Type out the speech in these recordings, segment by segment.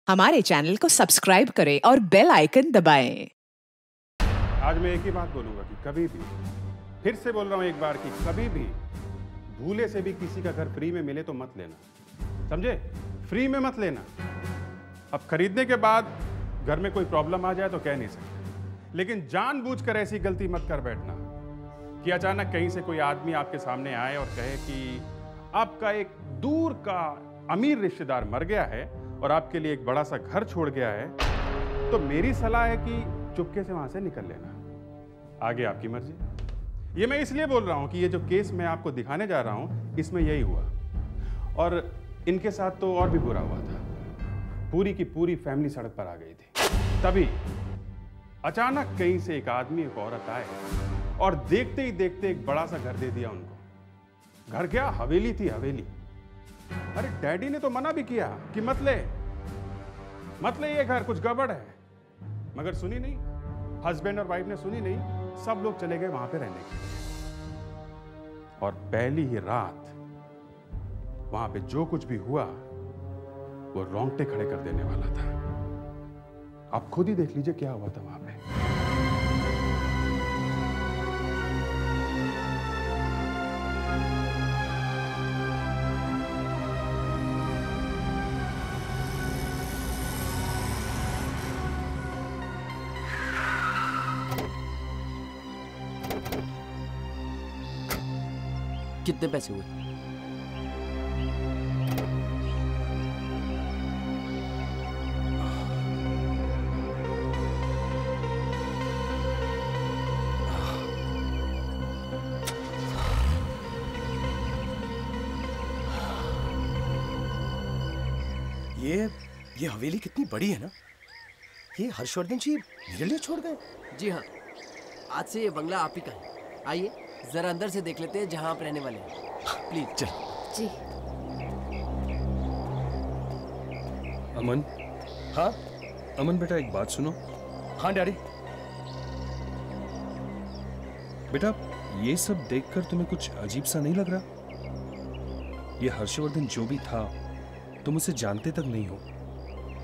हमारे चैनल को सब्सक्राइब करें और बेल आइकन दबाएं। आज मैं एक ही बात बोलूंगा कि कभी भी, फिर से बोल रहा हूं एक बार कि कभी भी भूले से भी किसी का घर फ्री में मिले तो मत लेना, समझे? फ्री में मत लेना। अब खरीदने के बाद घर में कोई प्रॉब्लम आ जाए तो कह नहीं सकते, लेकिन जानबूझकर ऐसी गलती मत कर बैठना कि अचानक कहीं से कोई आदमी आपके सामने आए और कहे कि आपका एक दूर का अमीर रिश्तेदार मर गया है और आपके लिए एक बड़ा सा घर छोड़ गया है, तो मेरी सलाह है कि चुपके से वहां से निकल लेना। आगे आपकी मर्जी। ये मैं इसलिए बोल रहा हूं कि ये जो केस मैं आपको दिखाने जा रहा हूं इसमें यही हुआ, और इनके साथ तो और भी बुरा हुआ था। पूरी की पूरी फैमिली सड़क पर आ गई थी। तभी अचानक कहीं से एक आदमी एक औरत आए और देखते ही देखते एक बड़ा सा घर दे दिया उनको। घर क्या, हवेली थी, हवेली। अरे डैडी ने तो मना भी किया कि मत ले ये घर, कुछ गड़बड़ है, मगर सुनी नहीं। हस्बैंड और वाइफ ने सुनी नहीं, सब लोग चले गए वहां पे रहने के लिए। और पहली ही रात वहां पे जो कुछ भी हुआ वो रोंगटे खड़े कर देने वाला था। आप खुद ही देख लीजिए क्या हुआ था वहां पे। कितने पैसे हुए? ये हवेली कितनी बड़ी है ना। ये हर्षवर्धन जी मेरे लिए छोड़ गए। जी हाँ, आज से ये बंगला आप ही का है। आइए जरा अंदर से देख लेते हैं जहां आप रहने वाले हैं। प्लीज चल। जी। अमन। हाँ अमन बेटा, एक बात सुनो। हाँ डैडी। बेटा, ये सब देखकर तुम्हें कुछ अजीब सा नहीं लग रहा? ये हर्षवर्धन जो भी था, तुम उसे जानते तक नहीं हो।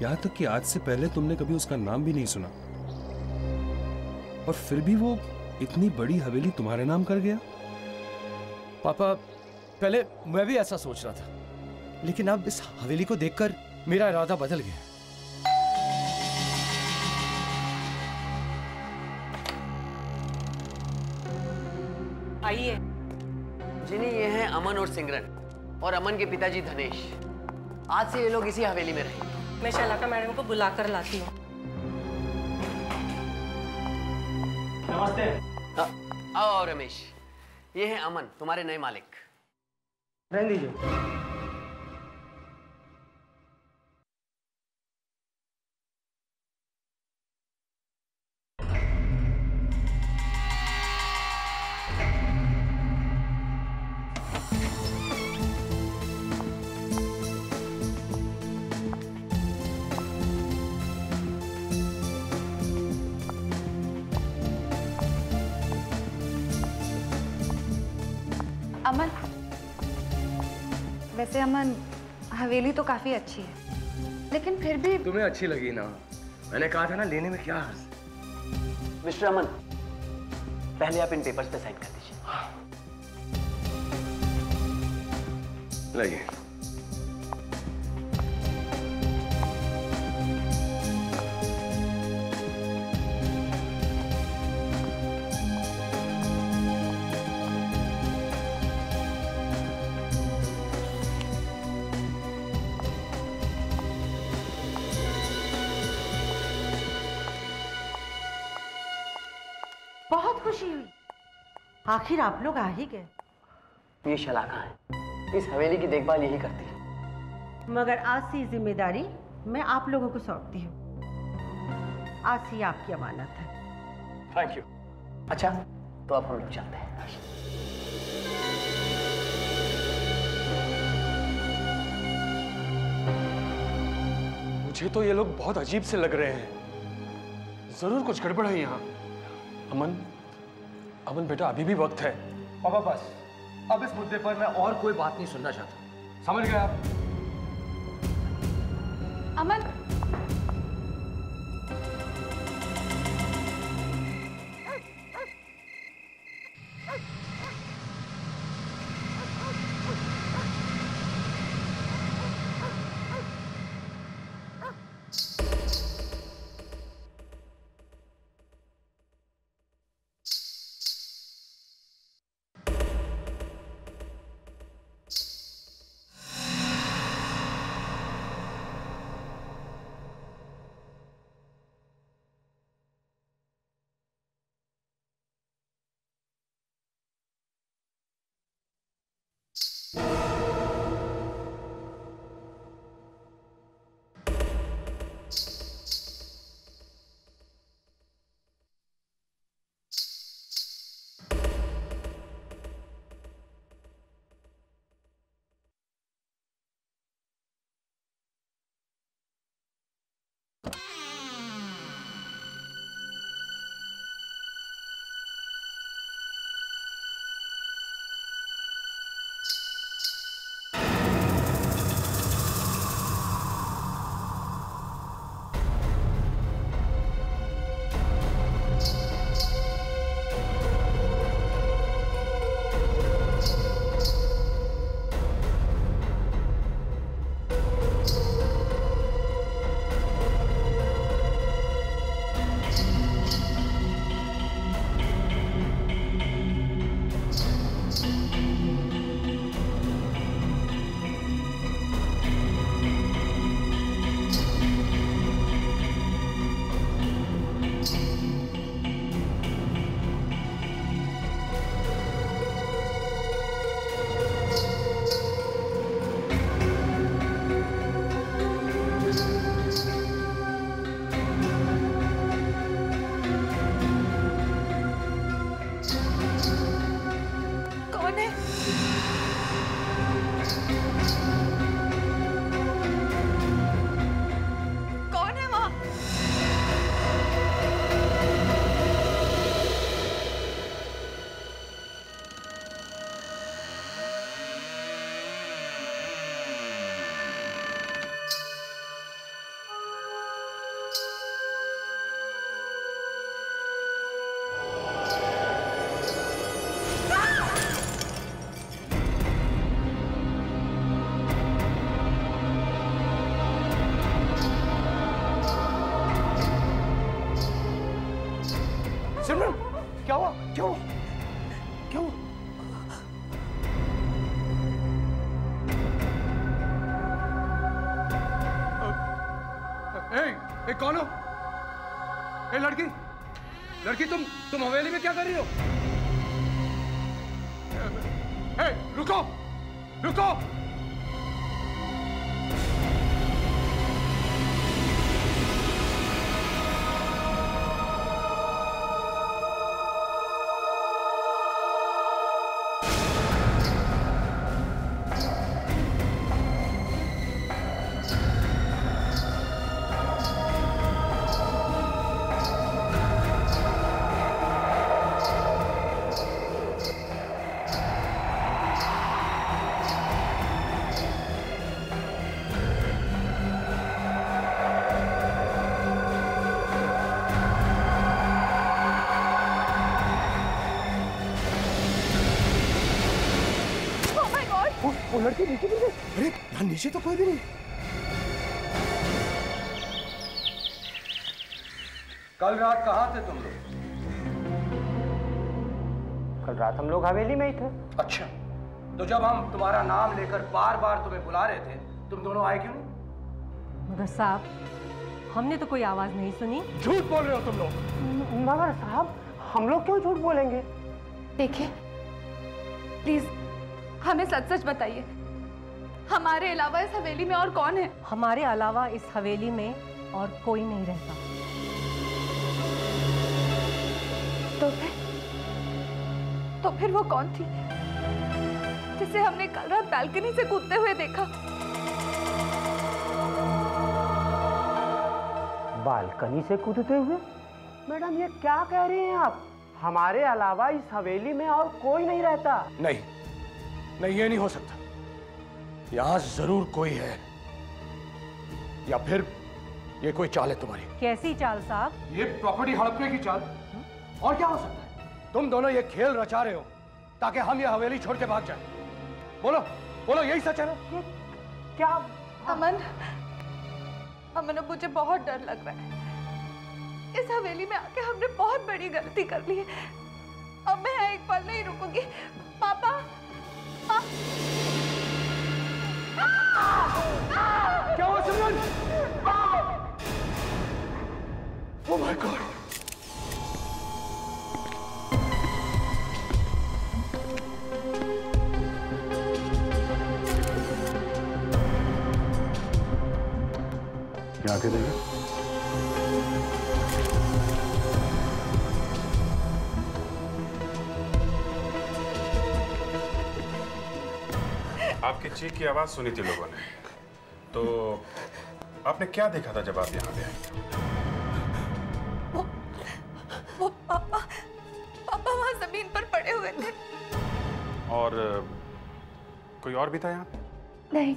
यहां तक कि आज से पहले तुमने कभी उसका नाम भी नहीं सुना, और फिर भी वो इतनी बड़ी हवेली तुम्हारे नाम कर गया। पापा, पहले मैं भी ऐसा सोच रहा था, लेकिन अब इस हवेली को देखकर मेरा इरादा बदल गया। आइए। जिनी, ये हैं अमन और सिमरन, और अमन के पिताजी धनेश। आज से ये लोग इसी हवेली में रहेंगे। मैं शलाका मैडम को बुलाकर लाती हूँ। नमस्ते। आओ रमेश, ये हैं अमन, तुम्हारे नए मालिक। रहने दीजिए। अमन, वैसे अमन, हवेली तो काफी अच्छी है, लेकिन फिर भी तुम्हें अच्छी लगी ना? मैंने कहा था ना, लेने में क्या हर्ज। मिस्टर अमन, पहले आप इन पेपर्स पे साइन कर दीजिए। लाइए। बहुत खुशी हुई, आखिर आप लोग आ ही गए। ये शलाका है, इस हवेली की देखभाल यही करती है। मगर आज से जिम्मेदारी मैं आप लोगों को सौंपती हूँ। आज से आपकी अमानत है। Thank you. अच्छा, तो अब हम लोग चलते हैं। मुझे तो ये लोग बहुत अजीब से लग रहे हैं। जरूर कुछ गड़बड़ है यहाँ। अमन, अमन बेटा, अभी भी वक्त है। पापा बस, अब इस मुद्दे पर मैं और कोई बात नहीं सुनना चाहता। समझ गए आप? अमन, सिमरन क्या हुआ? क्या हुआ? क्या हुआ? ए, कौन हो? ए लड़की, लड़की तुम हवेली में क्या कर रही हो? ए, रुको, रुको। वो लड़की नीचे गिर गई। अरे यहाँ नीचे तो कोई भी नहीं। कल रात कहाँ थे तुम लोग? कल रात हम लोग हवेली में ही थे। अच्छा, तो जब हम तुम्हारा नाम लेकर बार बार तुम्हें बुला रहे थे, तुम दोनों आए क्यों नहीं? मगर साहब, हमने तो कोई आवाज नहीं सुनी। झूठ बोल रहे हो तुम लोग। मगर साहब, हम लोग क्यों झूठ बोलेंगे? देखिए, प्लीज हमें सच सच बताइए, हमारे अलावा इस हवेली में और कौन है? हमारे अलावा इस हवेली में और कोई नहीं रहता। तो फिर वो कौन थी जिसे हमने कल रात बालकनी से कूदते हुए देखा? बालकनी से कूदते हुए? मैडम, ये क्या कह रही हैं आप? हमारे अलावा इस हवेली में और कोई नहीं रहता। नहीं नहीं, ये नहीं हो सकता। यहां जरूर कोई है, या फिर ये कोई चाल है तुम्हारी। कैसी चाल साहब? ये प्रॉपर्टी हड़पने की चाल। और क्या हो सकता है? तुम दोनों ये खेल रचा रहे हो ताकि हम ये हवेली छोड़ के भाग जाएं। बोलो बोलो, यही सच है ना? ये क्या? अमन, मुझे बहुत डर लग रहा है। इस हवेली में आके हमने बहुत बड़ी गलती कर ली है। अब मैं यहाँ एक पल नहीं रुकूंगी। पापा, क्या हुआ सिमरन? Oh my God! क्या आके देगा? आपकी चीख की आवाज सुनी थी लोगों ने, तो आपने क्या देखा था जब आप यहाँ पे आए? वो पापा वहां जमीन पर पड़े हुए थे। और कोई और भी था यहाँ पे? नहीं,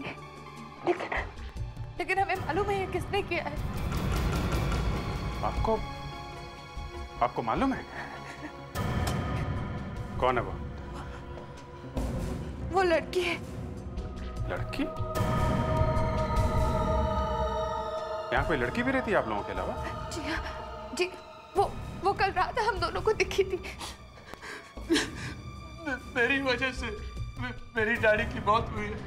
लेकिन हमें मालूम है ये किसने किया है। आपको मालूम है कौन है वो? वो लड़की है। लड़की? यहाँ कोई लड़की भी रहती है आप लोगों के अलावा? जी हाँ, जी। वो कल रात हम दोनों को दिखी थी। मेरी वजह से मेरी डैडी की मौत हुई है।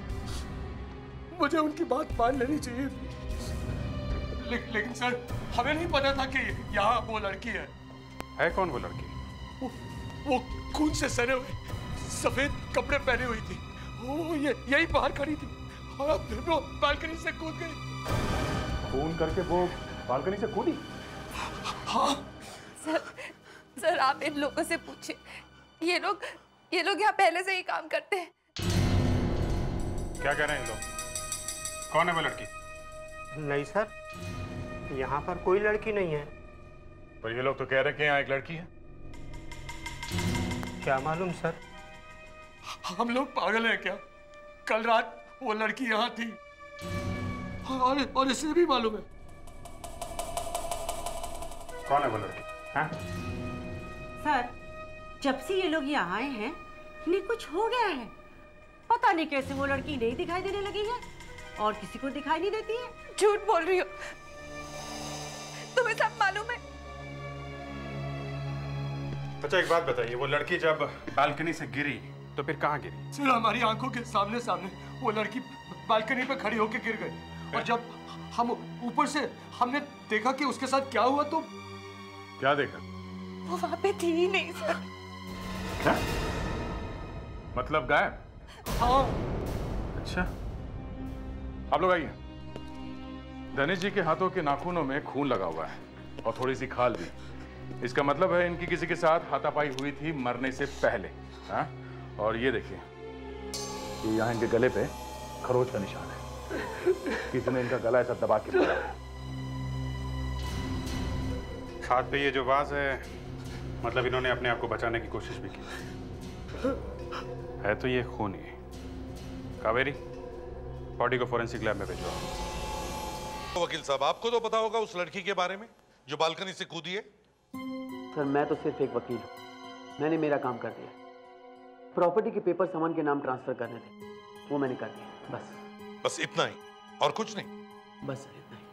मुझे उनकी बात मान लेनी चाहिए थी। लेकिन सर, हमें नहीं पता था कि यहाँ वो लड़की है। कौन वो लड़की? वो खून से सने हुए सफेद कपड़े पहने हुई थी। वो यही बाहर खड़ी थी और फिर वो बालकनी से कूद गई। खून करके वो बालकनी से कूदी? हाँ सर, आप इन लोगों से पूछिए। ये लोग यहाँ पहले से ही काम करते हैं। क्या कह रहे हैं लोग? कौन है वो लड़की? नहीं सर, यहाँ पर कोई लड़की नहीं है। पर ये लोग तो कह रहे हैं कि यहाँ एक लड़की है। क्या मालूम सर? हम लोग पागल हैं क्या? कल रात वो लड़की यहाँ थी और इसे भी मालूम है। कौन है वो लड़की? हाँ? सर, जब से ये लोग यहाँ आए हैं, इन्हें कुछ हो गया है। पता नहीं कैसे वो लड़की नहीं दिखाई देने लगी है और किसी को दिखाई नहीं देती है। झूठ बोल रही हो, तुम्हें सब मालूम है। अच्छा एक बात बताइए, वो लड़की जब बालकनी से गिरी तो फिर कहाँ गिरी? सर हमारी आंखों के सामने सामने वो लड़की बालकनी पे खड़ी होकर गिर गई, और जब हम ऊपर से हमने देखा कि उसके साथ क्या हुआ तो। क्या देखा? वो वहां पे थी ही नहीं सर। क्या मतलब गायब? हाँ। अच्छा, आप लोग आइए। धनेश जी के हाथों के नाखूनों में खून लगा हुआ है और थोड़ी सी खाल भी। इसका मतलब है इनकी किसी के साथ हाथापाई हुई थी मरने से पहले। हाँ? और ये देखिए, ये यहाँ इनके गले पे खरोच का निशान है। किसी ने इनका गला ऐसा दबा के मारा है। हाथ पे ये जो वाज है, मतलब इन्होंने अपने आप को बचाने की कोशिश भी की है। तो ये खून ही। कावेरी, बॉडी को फोरेंसिक लैब में भेजो। वकील साहब, आपको तो पता होगा उस लड़की के बारे में जो बालकनी से कूदी है। सर मैं तो सिर्फ एक वकील हूँ, मैंने मेरा काम कर दिया। प्रॉपर्टी के पेपर अमन के नाम ट्रांसफर करने थे, वो मैंने कर दिया। बस इतना ही, और कुछ नहीं? बस सर इतना ही।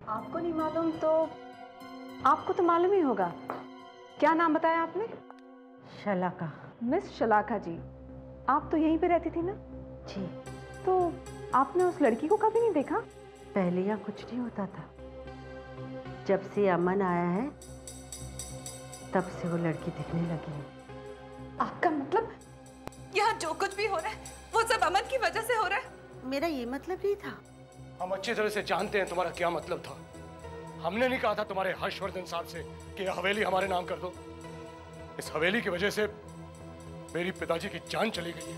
आपको नहीं मालूम तो आपको तो मालूम ही होगा। क्या नाम बताया आपने? शलाका। मिस शलाका जी, आप तो यहीं पे रहती थी ना? जी। तो आपने उस लड़की को कभी नहीं देखा? पहले यहाँ कुछ नहीं होता था, जब से अमन आया है तब से वो लड़की दिखने लगी है। आपका मतलब यहाँ जो कुछ भी हो रहा है वो सब अमन की वजह से हो रहा है? मेरा ये मतलब नहीं था। हम अच्छी तरह से जानते हैं तुम्हारा क्या मतलब था। हमने नहीं कहा था तुम्हारे हर्षवर्धन साहब से कि यह हवेली हमारे नाम कर दो। इस हवेली की वजह से मेरी पिताजी की जान चली गई है।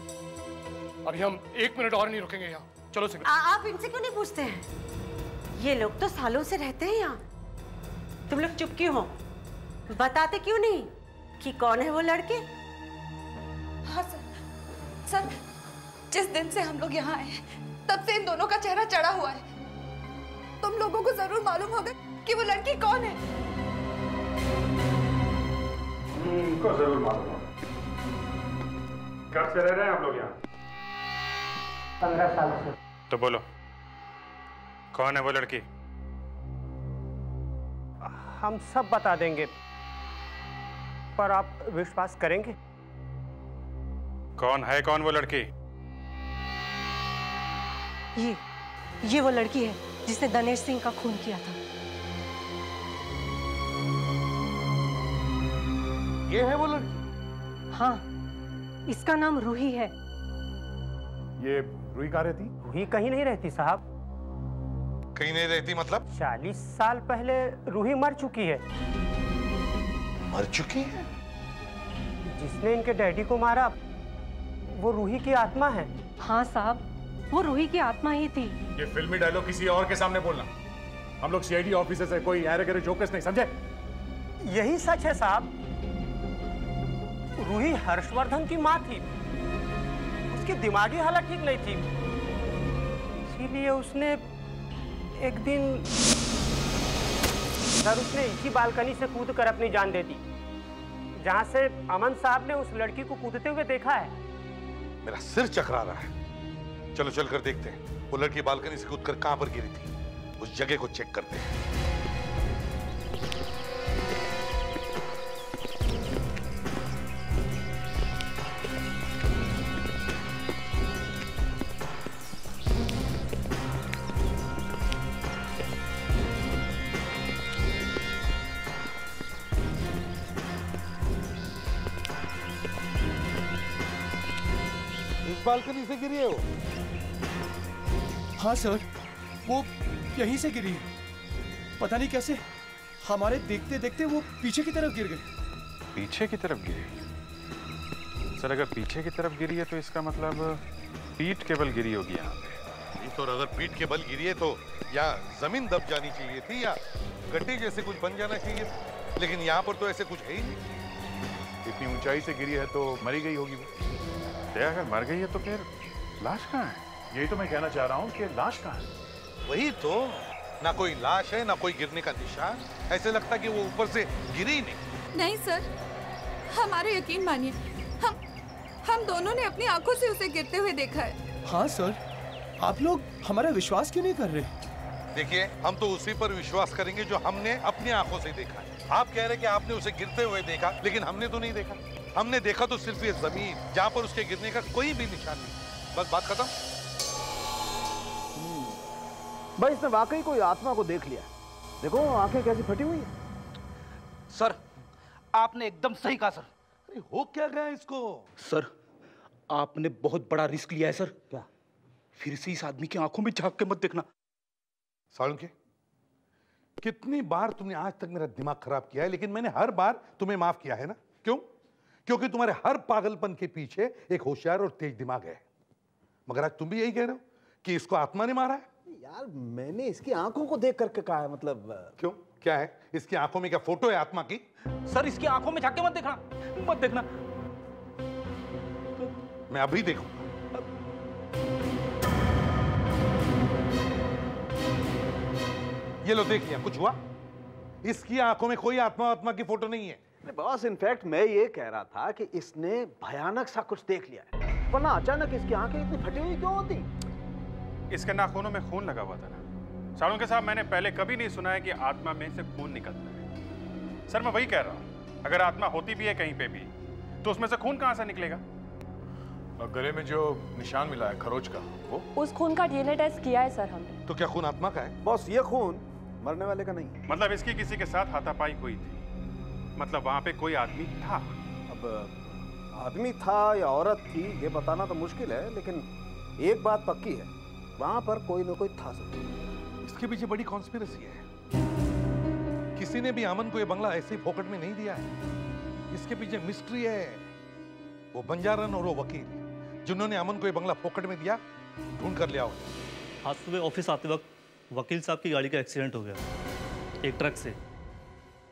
अभी हम 1 मिनट और नहीं रुकेंगे यहाँ। चलो सिमरन। आप इनसे क्यों नहीं पूछते हैं? ये लोग तो सालों से रहते हैं यहाँ। तुम लोग चुप क्यों हो? बताते क्यों नहीं कि कौन है वो लड़के? हाँ सर, जिस दिन से हम लोग यहाँ आए तब से इन दोनों का चेहरा चढ़ा हुआ है। तुम लोगों को जरूर मालूम होगा कि वो लड़की कौन है। उनको जरूर मालूम होगा। कब से रह रहे हैं आप लोग यहाँ? 15 साल से। तो बोलो, कौन है वो लड़की? हम सब बता देंगे, पर आप विश्वास करेंगे? कौन है कौन वो लड़की? ये वो लड़की है जिसने धनेश सिंह का खून किया था। ये है वो लड़की? हाँ, इसका नाम रूही है। ये रूही कहाँ रहती? रूही कहीं नहीं रहती साहब। कहीं नहीं रहती मतलब? 40 साल पहले रूही मर चुकी है। मर चुकी है? जिसने इनके डैडी को मारा वो रूही की आत्मा है। हाँ साहब, वो रूही की आत्मा ही थी। ये फिल्मी डायलॉग किसी और के सामने बोलना। हम लोग सीआईडी ऑफिसर्स है, कोई ऐरे गैरे जोकर्स नहीं, समझे? यही सच है साहब। रूही हर्षवर्धन की माँ थी। उसकी दिमागी हालत ठीक नहीं थी, इसीलिए उसने एक दिन सर उसने इसी बालकनी से कूद कर अपनी जान दे दी, जहां से अमन साहब ने उस लड़की को कूदते हुए देखा है। मेरा सिर चकरा रहा है। चलो चलकर देखते हैं वो लड़की बालकनी से कूदकर कहां पर गिरी थी। उस जगह को चेक करते हैं। बालकनी से गिरी है वो? हाँ सर, वो यहीं से गिरी है। पता नहीं कैसे हमारे देखते देखते वो पीछे की तरफ गिर गई। पीछे की तरफ गिरी? सर अगर पीछे की तरफ गिरी है तो इसका मतलब पीठ के बल गिरी होगी यहाँ पे। तो अगर पीठ के बल गिरी है तो या जमीन दब जानी चाहिए थी या गड्ढे जैसे कुछ बन जाना चाहिए था, लेकिन यहाँ पर तो ऐसे कुछ है ही नहीं। इतनी ऊंचाई से गिरी है तो मरी गई होगी वो। अगर मर गई है तो फिर लाश कहाँ है? यही तो मैं कहना चाह रहा हूँ कि लाश कहाँ है? वही तो, ना कोई लाश है ना कोई गिरने का निशान। ऐसे लगता कि वो ऊपर से गिरी ही नहीं। नहीं सर, हमारे यकीन मानिए, हम दोनों ने अपनी आंखों से उसे गिरते हुए देखा है। हाँ सर, आप लोग हमारा विश्वास क्यों नहीं कर रहे? देखिए, हम तो उसी पर विश्वास करेंगे जो हमने अपनी आंखों से देखा है। आप कह रहे कि आपने उसे गिरते हुए देखा, लेकिन हमने तो नहीं देखा। हमने देखा तो सिर्फ ये जमीन जहां पर उसके गिरने का कोई भी निशान नहीं। बस बात खत्म। भाई इसने वाकई कोई आत्मा को देख लिया। देखो आंखें कैसी फटी हुई हैं। सर आपने एकदम सही कहा सर। अरे हो क्या गया इसको? सर आपने बहुत बड़ा रिस्क लिया है सर। क्या? फिर से इस आदमी की आंखों में झांक के मत देखना। सालुंके, कितनी बार तुमने आज तक मेरा दिमाग खराब किया है, लेकिन मैंने हर बार तुम्हें माफ किया है ना? क्यों? क्योंकि तुम्हारे हर पागलपन के पीछे एक होशियार और तेज दिमाग है। मगर आज तुम भी यही कह रहे हो कि इसको आत्मा ने मारा है? यार मैंने इसकी आंखों को देख करके कहा है। मतलब क्यों? क्या है इसकी आंखों में? क्या फोटो है आत्मा की? सर इसकी आंखों में झांक के मत देखना, मत देखना। मैं अभी देखूंगा। ये लो देख लिया, कुछ हुआ? इसकी आंखों में कोई आत्मा की फोटो नहीं है। बॉस इनफैक्ट मैं ये कह रहा था कि इसने भयानक सा कुछ देख लिया है, वरना अचानक इसकी आंखें इतनी फटी हुई क्यों होती? इसके नाखूनों में खून लगा हुआ था ना। सालुंके साहब, मैंने पहले कभी नहीं सुना है कि आत्मा में से खून निकलता है। सर मैं वही कह रहा हूं, अगर आत्मा होती भी है कहीं पे भी, तो उसमें से खून कहां से निकलेगा? और गले में जो निशान मिला है खरोच का, वो उस खून का डीएनए टेस्ट किया है सर हमने। तो क्या खून आत्मा का है? बॉस ये खून मरने वाले का नहीं। मतलब इसकी किसी के साथ हाथापाई हुई थी, मतलब वहां पे कोई आदमी था। अब आदमी था या औरत थी ये बताना तो मुश्किल है, लेकिन एक बात पक्की है, वहां पर कोई ना कोई था जरूर। इसके पीछे बड़ी कॉन्स्पिरेसी है। किसी ने भी अमन को ये बंगला ऐसे ही फोकट में नहीं दिया है। इसके पीछे मिस्ट्री है। वो बंजारन और वो वकील जिन्होंने अमन को ये बंगला फोकट में दिया, ढूंढ कर लिया उन्हें। आज सुबह ऑफिस आते वक्त वकील साहब की गाड़ी का एक्सीडेंट हो गया एक ट्रक से,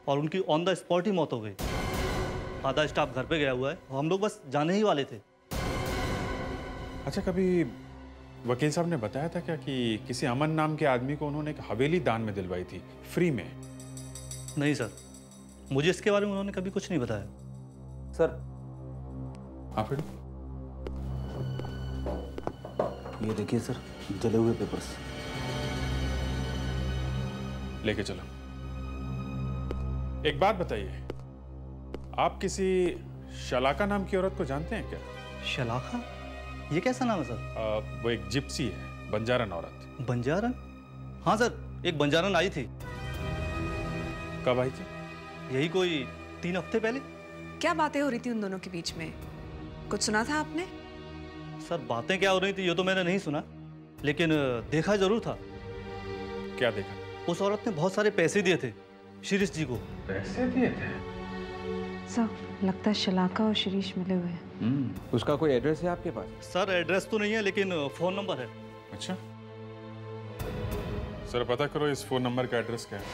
और उनकी ऑन द स्पॉट ही मौत हो गई। आधा स्टाफ घर पे गया हुआ है, हम लोग बस जाने ही वाले थे। अच्छा, कभी वकील साहब ने बताया था क्या कि किसी अमन नाम के आदमी को उन्होंने एक हवेली दान में दिलवाई थी, फ्री में? नहीं सर, मुझे इसके बारे में उन्होंने कभी कुछ नहीं बताया। सर हाँ फिर ये देखिए सर, जले हुए पेपर्स। लेके चलो। एक बात बताइए, आप किसी शलाका नाम की औरत को जानते हैं क्या? शलाका? ये कैसा नाम है सर? वो एक जिप्सी है, बंजारन औरत। बंजारन? हाँ सर, एक बंजारन आई थी। कब आई थी? यही कोई 3 हफ्ते पहले। क्या बातें हो रही थी उन दोनों के बीच में? कुछ सुना था आपने? सर बातें क्या हो रही थी ये तो मैंने नहीं सुना, लेकिन देखा जरूर था। क्या देखा? उस औरत ने बहुत सारे पैसे दिए थे शिरीष जी को। पैसे दिए थे? सर लगता है शलाका और शिरीष मिले हुए हैं। उसका कोई एड्रेस है आपके पास? सर एड्रेस तो नहीं है, लेकिन फोन नंबर है। अच्छा सर, पता करो इस फोन नंबर का एड्रेस क्या है।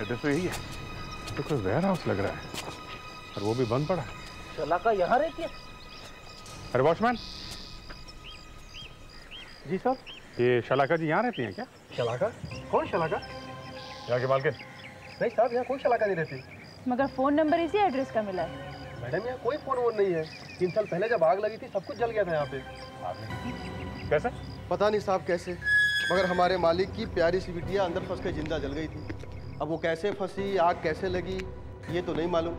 एड्रेस तो यही है। तो कोई वेयर हाउस लग रहा है, और वो भी बंद पड़ा है। शलाका यहाँ रहती है? अरे वॉचमैन जी सर। ये शलाका जी यहाँ रहती हैं क्या? शलाका? कौन शलाका? यहाँ के मालकिन? नहीं साहब, यहाँ कोई शलाका नहीं रहती। मगर फोन नंबर इसी एड्रेस का मिला है। मैडम यहाँ कोई फोन वोन नहीं है। 3 साल पहले जब आग लगी थी सब कुछ जल गया था यहाँ पे। कैसे? पता नहीं साहब कैसे, मगर हमारे मालिक की प्यारी सी बिटिया अंदर फंस के जिंदा जल गई थी। अब वो कैसे फंसी, आग कैसे लगी, ये तो नहीं मालूम।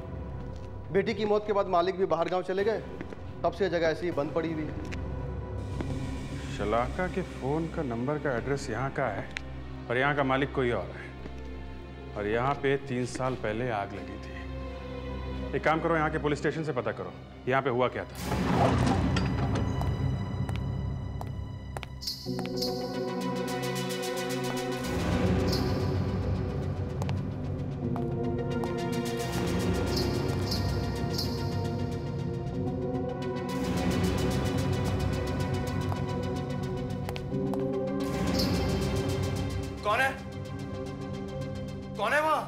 बेटी की मौत के बाद मालिक भी बाहर गांव चले गए, तब से जगह ऐसी ही बंद पड़ी हुई है। शलाका के फोन का नंबर का एड्रेस यहाँ का है, और यहाँ का मालिक कोई और है, और यहाँ पे 3 साल पहले आग लगी थी। एक काम करो, यहाँ के पुलिस स्टेशन से पता करो यहाँ पे हुआ क्या था। कौन है? कौन है वहां?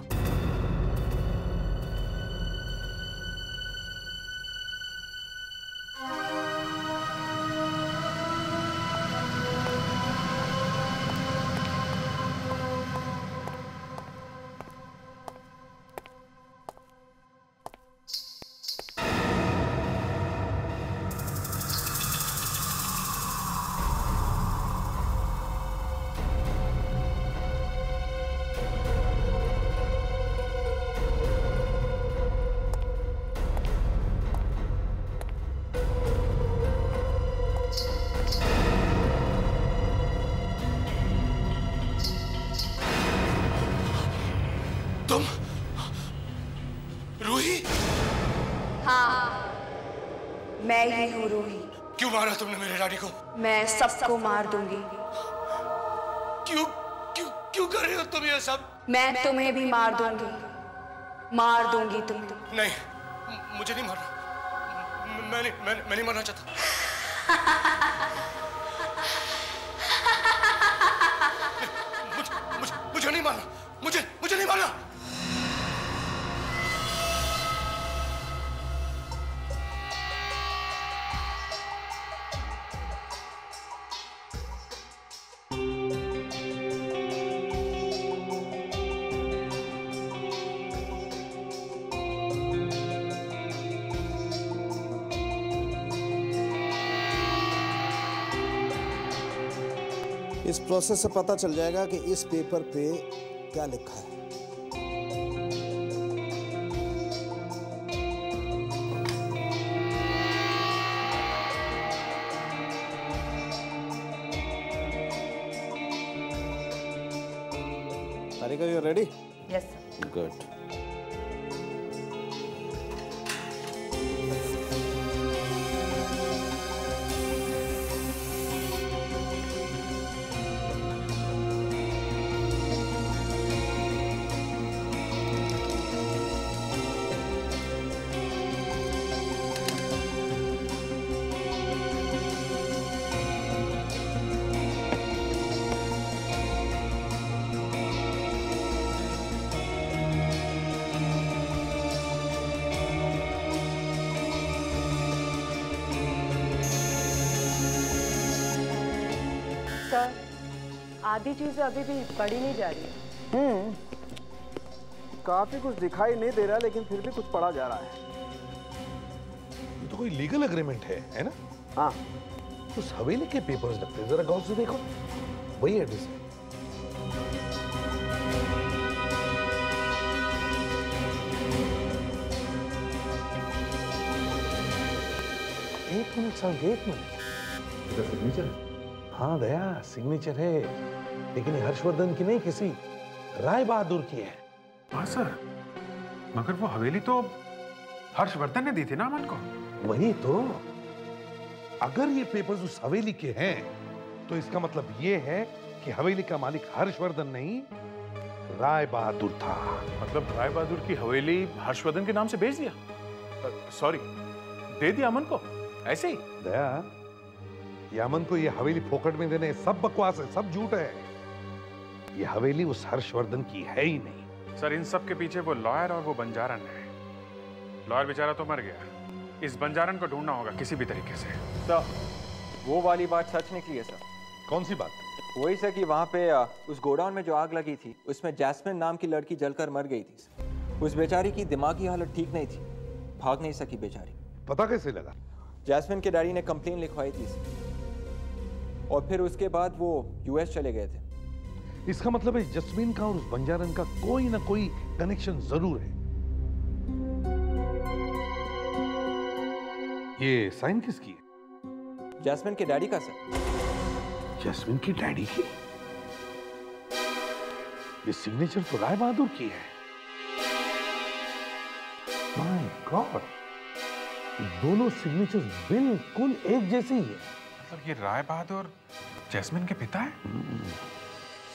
तुम रूही? हाँ, मैं ही हूँ रूही। क्यों मारा तुमने मेरे डैडी को? मैं सबको मार दूंगी। क्यों क्यों क्यों कर रही हो तुम ये सब? मैं तुम्हें भी मार दूंगी, मार दूंगी तुम्हें। नहीं, मुझे नहीं मारना। मैं नहीं मरना चाहता। मुझे नहीं मारना। मुझे नहीं मारना। इस प्रोसेस से पता चल जाएगा कि इस पेपर पे क्या लिखा है। Tarika, you ready? Yes sir. Good. Sir, आधी चीजें अभी भी पढ़ी नहीं जा रही है। काफी कुछ दिखाई नहीं दे रहा, लेकिन फिर भी कुछ पढ़ा जा रहा है। ये तो कोई लीगल एग्रीमेंट है ना? हाँ। उस हवेली के पेपर्स लगते हैं, जरा गौर से देखो, वही एड्रेस है। एक मिनट साहब, एक मिनट। सिग्नेचर? हाँ दया, सिग्नेचर है, लेकिन ये हर्षवर्धन की नहीं, किसी राय बहादुर की है। हाँ सर, मगर वो हवेली तो हर्षवर्धन ने दी थी ना अमन को। वही तो, अगर ये पेपर्स उस हवेली के हैं तो इसका मतलब ये है कि हवेली का मालिक हर्षवर्धन नहीं, राय बहादुर था। मतलब राय बहादुर की हवेली हर्षवर्धन के नाम से बेच दिया? सॉरी, दे दिया अमन को ऐसे ही? दया, ये अमन को ये हवेली फोकट में देने सब बकवास है, सब झूठ है। ये हवेली उस हर्षवर्धन की है ही नहीं। सर, इन सब के पीछे वो लॉयर और वो बंजारन है। लॉयर बेचारा तो मर गया, इस बंजारन को ढूंढना होगा किसी भी तरीके से। सर, वो वाली बात सच निकली है सर। कौन सी बात? वही सर कि वहाँ पे उस गोडाउन में जो आग लगी थी, उसमें जैस्मिन नाम की लड़की जलकर मर गई थी। उस बेचारी की दिमागी हालत ठीक नहीं थी, भाग नहीं सकी बेचारी। पता कैसे लगा? जैस्मिन के डैडी ने कंप्लेन लिखवाई थी और फिर उसके बाद वो यूएस चले गए थे। इसका मतलब है जस्मीन का और उस बंजारन का कोई ना कोई कनेक्शन जरूर है। ये साइन किसकी है? जैस्मिन के डैडी का सर। जैस्मिन की डैडी की? ये सिग्नेचर तो राय बहादुर की है। माय गॉड, दोनों सिग्नेचर्स बिल्कुल एक जैसे ही है। मतलब ये राय बहादुर जैस्मिन के पिता है?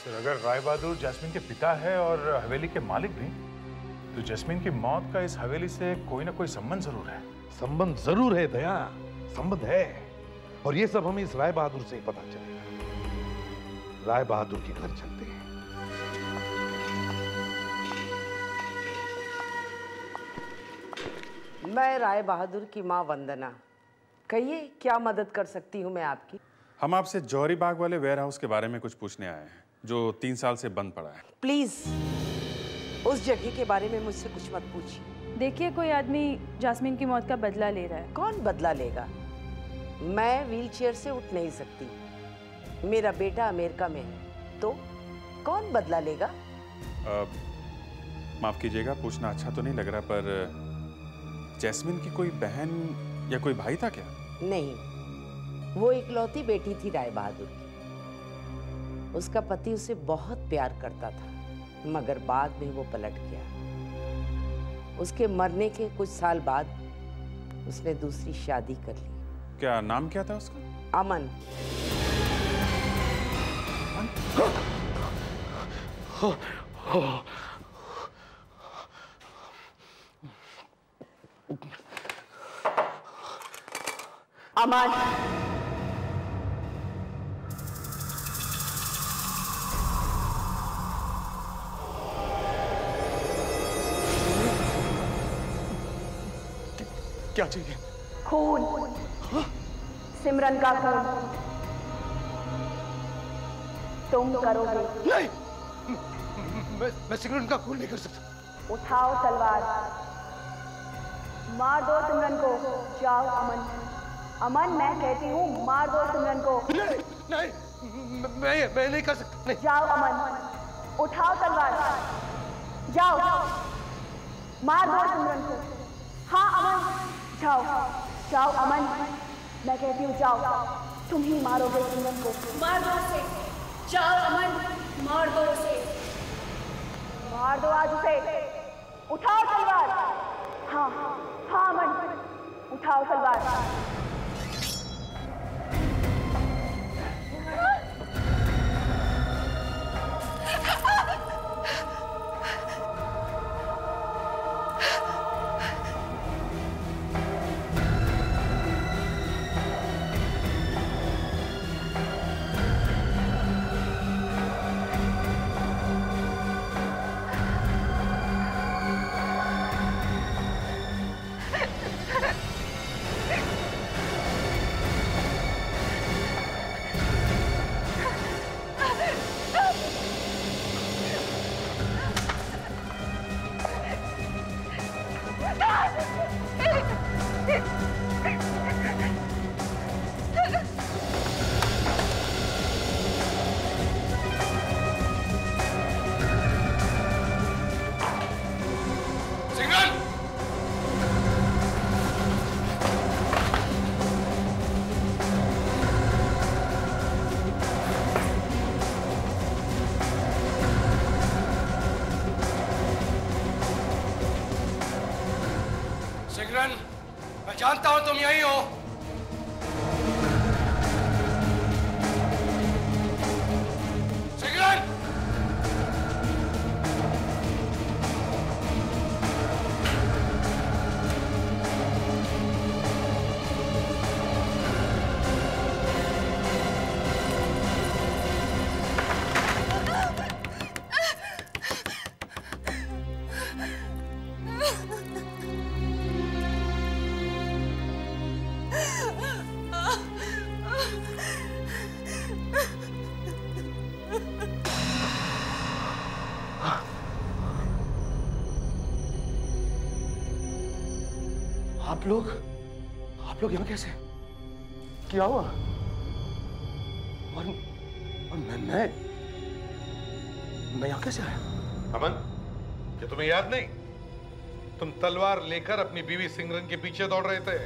सर, अगर राय बहादुर जैस्मिन के पिता है और हवेली के मालिक भी, तो जैस्मिन की मौत का इस हवेली से कोई ना कोई संबंध जरूर है। संबंध जरूर है दया, संबंध है, और ये सब हमें इस राय बहादुर से ही पता चलेगा। राय बहादुर के घर चलते हैं। मैं राय बहादुर की माँ वंदना, कहिए क्या मदद कर सकती हूँ मैं आपकी? हम आपसे जौहरी बाग वाले वेयर हाउस के बारे में कुछ पूछने आए हैं, जो 3 साल से बंद पड़ा है। प्लीज उस जगह के बारे में मुझसे कुछ मत पूछिए। देखिए, कोई आदमी जैस्मिन की मौत का बदला ले रहा है। कौन बदला लेगा? मैं व्हीलचेयर से उठ नहीं सकती, मेरा बेटा अमेरिका में है, तो कौन बदला लेगा? माफ कीजिएगा, पूछना अच्छा तो नहीं लग रहा, पर जैस्मिन की कोई बहन या कोई भाई था क्या? नहीं, वो इकलौती बेटी थी राय बहादुर की। उसका पति उसे बहुत प्यार करता था, मगर बाद में वो पलट गया। उसके मरने के कुछ साल बाद उसने दूसरी शादी कर ली। क्या नाम क्या था उसका? अमन। अमन, क्या चाहिए? खून, सिमरन का खून तुम करोगे। नहीं, मैं सिमरन का खून नहीं कर सकता। उठाओ तलवार, मार दो सिमरन को। जाओ अमन, अमन मैं कहती हूँ मार दो सिमरन को। नहीं, मैं नहीं कर सकता। नहीं। जाओ अमन, उठाओ तलवार, जाओ मार दो सिमरन को। हाँ अमन, जाओ जाओ अमन, मैं कहती हूँ जाओ, तुम ही मारोगे सिमरन को। मार दो उसे, जाओ अमन, मार दो उसे, मार दो आज उसे। उठाओ तलवार। हाँ हाँ अमन, उठाओ तलवार। सिमरन, मैं जानता हूं तुम यहीं हो। सिमरन! आप लोग यहाँ कैसे? क्या हुआ? और मैं यहाँ कैसे आया? अमन, क्या तुम्हें याद नहीं? तुम तलवार लेकर अपनी बीवी सिमरन के पीछे दौड़ रहे थे।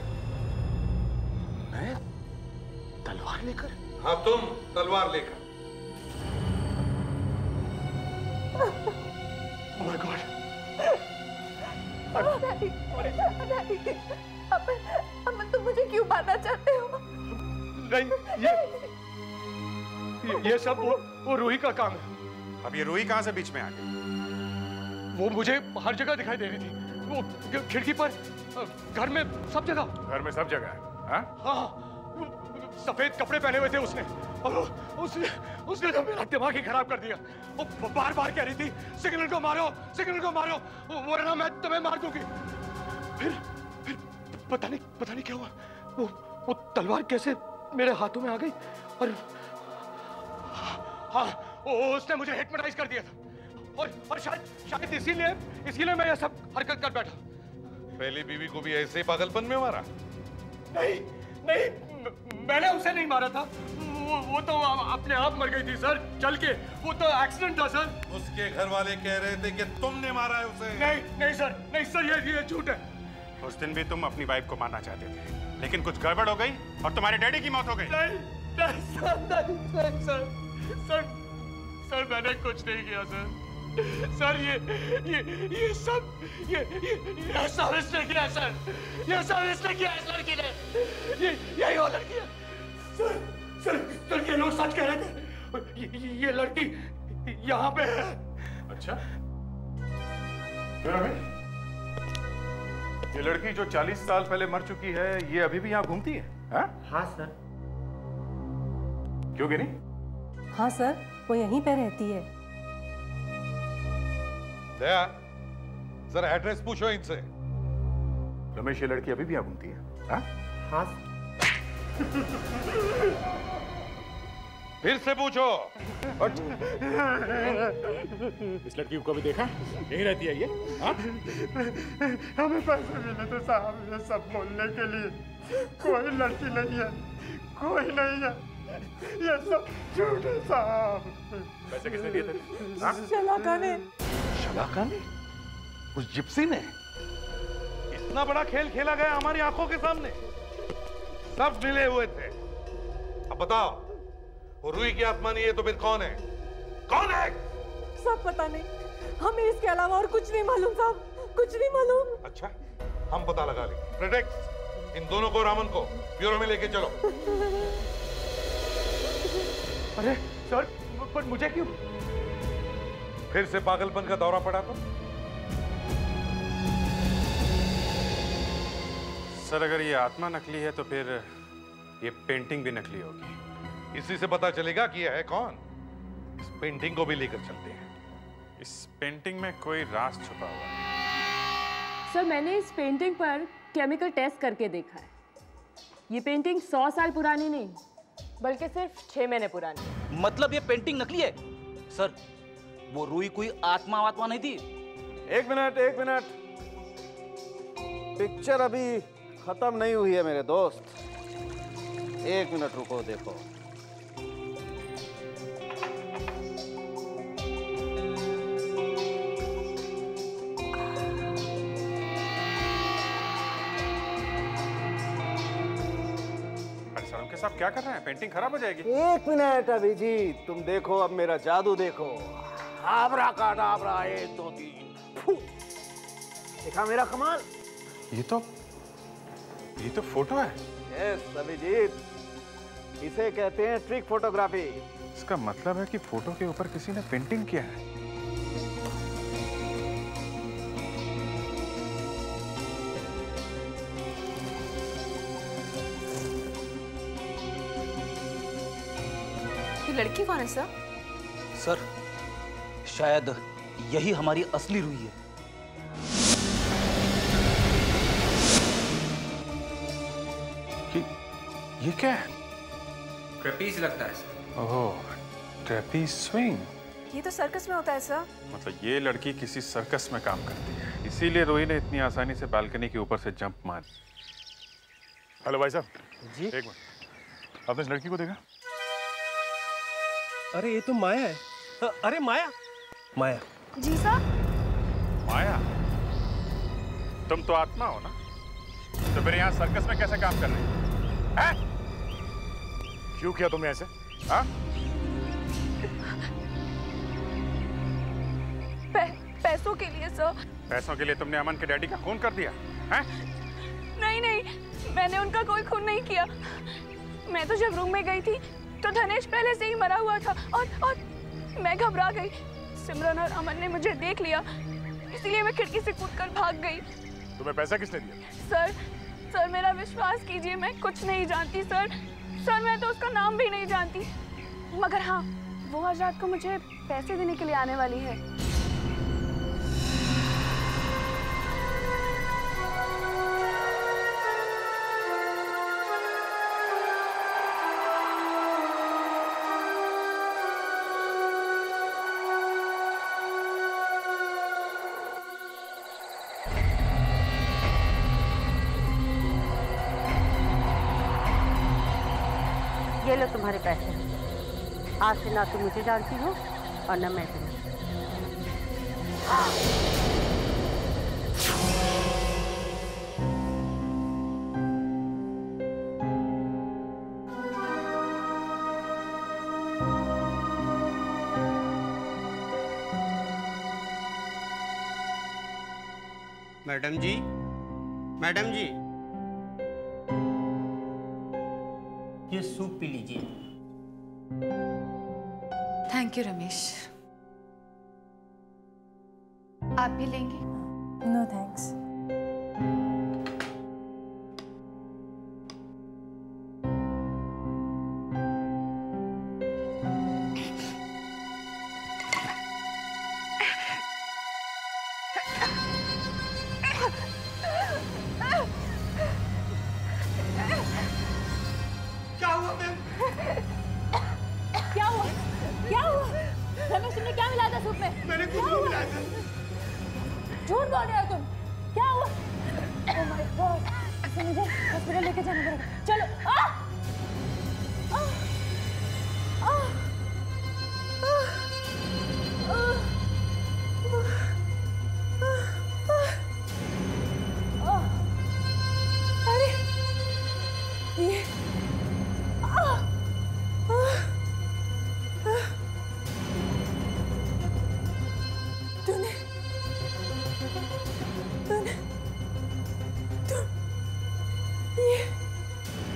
मैं तलवार लेकर? हाँ, तुम तलवार लेकर। Oh my God! अमन, तुम मुझे क्यों मारना चाहते हो? नहीं, ये सब वो रूही का काम है। अब ये रूही कहाँ से बीच में आ गई? वो मुझे हर जगह दिखाई दे रही थी। वो खिड़की पर, घर में, सब जगह। घर में सब जगह है? हाँ, सफेद कपड़े पहने हुए थे उसने, और उसने तो मेरा दिमाग ही खराब कर दिया। वो बार बार कह रही थी सिग्नल को मारो, सिग्नल को मारो, वरना मैं तुम्हें मार दूंगी। फिर पता नहीं क्या हुआ। वो तलवार कैसे मेरे हाथों में आ गई, और हाँ, उसने मुझे हिप्नोटाइज कर दिया था, और शायद इसीलिए मैं ये सब हरकत कर बैठा। पहली बीवी को भी ऐसे पागलपन में मारा? नहीं, मैंने उसे नहीं मारा था। वो तो अपने आप मर गई थी सर, चल के। वो तो एक्सीडेंट था सर। उसके घर वाले कह रहे थे कि तुमने मारा है उसे। नहीं सर, ये झूठ है। उस दिन भी तुम अपनी वाइफ को मारना चाहते थे, लेकिन कुछ गड़बड़ हो गई और तुम्हारे डैडी की मौत हो गई। नहीं सर, मैंने कुछ नहीं किया सर। सर ये सब ये सब इसने किया है सर, ये सब इसने किया है इस लड़की ने, यही वो लड़की है सर ये लोग सच कह रहे थे, ये लड़की यहाँ पे है। अच्छा ये लड़की जो 40 साल पहले मर चुकी है ये अभी भी यहाँ घूमती है? हाँ सर। क्यों गिनी? हाँ सर, वो यहीं पे रहती है। दया, जरा एड्रेस पूछो इनसे। रमेश ये लड़की अभी भी यहाँ घूमती है? हाँ फिर से पूछो। इस लड़की को कभी देखा? यही रहती है ये? हमें पैसे मिले थे साहब ये सब बोलने के लिए, कोई लड़की नहीं है, कोई नहीं है, ये सब झूठ है साहब। पैसे किसने दिए थे? शलाका ने। शलाका ने? उस जिप्सी ने? इतना बड़ा खेल खेला गया हमारी आंखों के सामने, सब मिले हुए थे। अब बताओ, वो रूही की आत्मा नहीं है तो फिर कौन है? कौन है? सब पता नहीं, हमें इसके अलावा और कुछ नहीं मालूम साहब, कुछ नहीं मालूम। अच्छा, हम पता लगा लेंगे। प्रेटेक्स, इन दोनों को, रामन को ब्यूरो में लेके चलो। अरे सर, पर मुझे क्यों? फिर से पागलपन का दौरा पड़ा तो? सर अगर ये आत्मा नकली है तो फिर ये पेंटिंग भी नकली होगी। इसी से पता चलेगा कि यह है कौन। इस पेंटिंग को भी लेकर चलते हैं। इस पेंटिंग में कोई राज छुपा हुआ है। सर मैंने इस पेंटिंग पर केमिकल टेस्ट करके देखा है। ये पेंटिंग 100 साल पुरानी नहीं, बल्कि सिर्फ 6 महीने पुरानी है। मतलब ये पेंटिंग नकली है? सर वो रूही कोई आत्मा नहीं थी? एक मिनट, पिक्चर अभी खत्म नहीं हुई है मेरे दोस्त, एक मिनट रुको, देखो। साहब क्या कर रहे हैं? पेंटिंग खराब हो जाएगी। एक मिनट अभिजीत, तुम देखो अब मेरा जादू देखो। आबरा काडाबरा 1 2 3, देखा मेरा कमाल? ये तो फोटो है। यस अभिजीत, इसे कहते हैं ट्रिक फोटोग्राफी। इसका मतलब है कि फोटो के ऊपर किसी ने पेंटिंग किया है। लड़की कौन है सर? सर शायद यही हमारी असली रूही है। ये क्या है? ट्रेपीज लगता है सर। ओह, ट्रेपीज स्विंग। ये तो सर्कस में होता है सर। मतलब ये लड़की किसी सर्कस में काम करती है, इसीलिए रूही ने इतनी आसानी से बालकनी के ऊपर से जंप मारी। हेलो भाई साहब। जी। एक मिनट, आपने इस लड़की को देखा? अरे ये तो माया है। अरे माया। जी सर। माया, तुम तो आत्मा हो ना, तो फिर यहाँ सर्कस में कैसे काम कर रही हो? क्यों किया तुमने ऐसे? हाँ? पैसों के लिए सर। पैसों के लिए तुमने अमन के डैडी का खून कर दिया? हैं? नहीं, मैंने उनका कोई खून नहीं किया। मैं तो जब रूम में गई थी तो धनेश पहले से ही मरा हुआ था और मैं घबरा गई। सिमरन और अमन ने मुझे देख लिया, इसलिए मैं खिड़की से कूदकर भाग गई। तुम्हें पैसा किसने दिया? सर मेरा विश्वास कीजिए, मैं कुछ नहीं जानती सर, मैं तो उसका नाम भी नहीं जानती। मगर हाँ, वो आज रात को मुझे पैसे देने के लिए आने वाली है। ये लो तुम्हारे पैसे। आज से ना तुम मुझे जानती हो और ना मैं तुम्हें। मैडम जी, मैडम जी, ये सूप पी लीजिए। Thank you Ramesh. आप भी लेंगे? No thanks. क्या हुआ मैम? क्या हुआ? क्या हुआ? रमेश तुमने क्या मिलाया था सूप में? मैंने कुछ नहीं मिलाया था। झूठ बोल रहे हो तुम। क्या हुआ? ओह माय गॉड, इसे मुझे हॉस्पिटल लेके जाना पड़ेगा। चलो। अरे ये तूने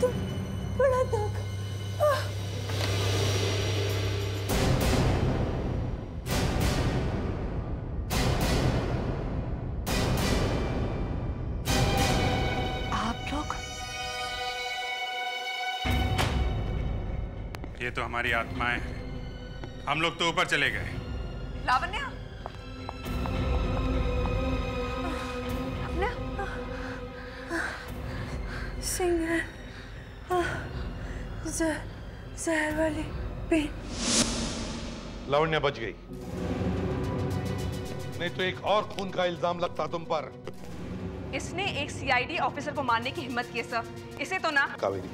तुम बड़ा दुख। आप लोग? ये तो हमारी आत्माएं हैं। हम लोग तो ऊपर चले गए। लावण्या, सिंगर जहर वाली पेन। लावण्या बच गई, नहीं तो एक और खून का इल्जाम लगता तुम पर। इसने एक सीआईडी ऑफिसर को मारने की हिम्मत की है सर। इसे तो ना। कावेरी,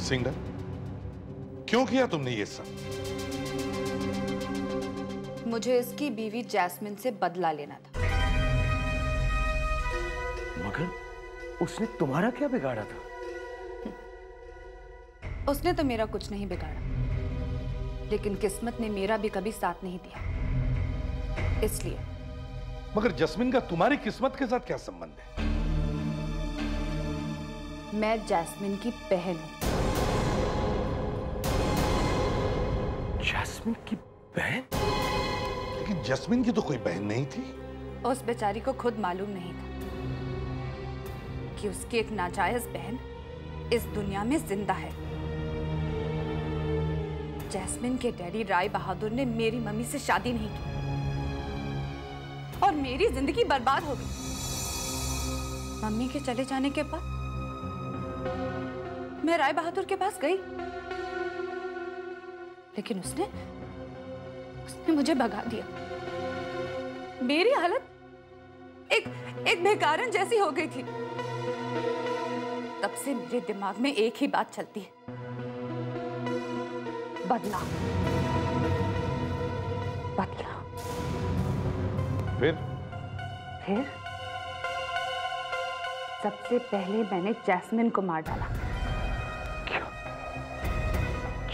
सिंगर, क्यों किया तुमने ये सब? मुझे इसकी बीवी जैस्मिन से बदला लेना था। मगर उसने तुम्हारा क्या बिगाड़ा था? उसने तो मेरा कुछ नहीं बिगाड़ा, लेकिन किस्मत ने मेरा भी कभी साथ नहीं दिया, इसलिए। मगर जैस्मिन का तुम्हारी किस्मत के साथ क्या संबंध है? मैं जैस्मिन की बहन हूं। जैस्मिन की बहन? लेकिन जैस्मिन की तो कोई बहन नहीं थी। उस बेचारी को खुद मालूम नहीं था कि उसकी एक नाजायज बहन इस दुनिया में जिंदा है। जैस्मिन के डैडी राय बहादुर ने मेरी मम्मी से शादी नहीं की और मेरी जिंदगी बर्बाद हो गई। मम्मी के चले जाने के बाद मैं राय बहादुर के पास गई, लेकिन उसने मुझे भगा दिया। मेरी हालत एक बेकारन जैसी हो गई थी। तब से मेरे दिमाग में एक ही बात चलती है, बदला, बदला। फिर सबसे पहले मैंने जैस्मिन को मार डाला।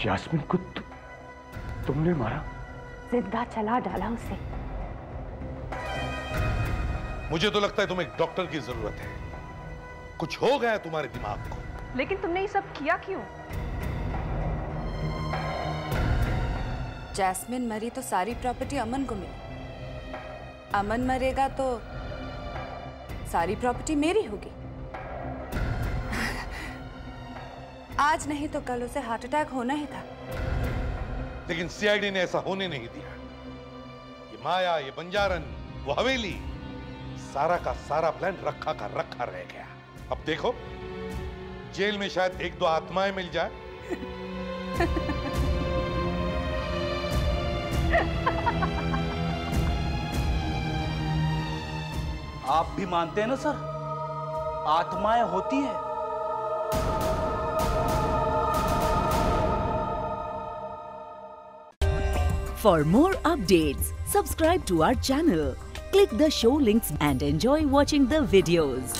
जैस्मिन को तुमने मारा? जिंदा चला डाला उसे। मुझे तो लगता है तुम्हें एक डॉक्टर की जरूरत है। कुछ हो गया तुम्हारे दिमाग को। लेकिन तुमने ये सब किया क्यों? जैस्मिन मरी तो सारी प्रॉपर्टी अमन को मिली। अमन मरेगा तो सारी प्रॉपर्टी मेरी होगी। आज नहीं तो कल उसे हार्ट अटैक होना ही था। लेकिन सीआईडी ने ऐसा होने नहीं दिया। ये माया, ये बंजारन, वो हवेली, सारा का सारा प्लान रखा का रखा रह गया। अब देखो, जेल में शायद एक दो आत्माएं मिल जाए। आप भी मानते हैं ना सर, आत्माएं होती हैं। For more updates, subscribe to our channel, click the show links and enjoy watching the videos.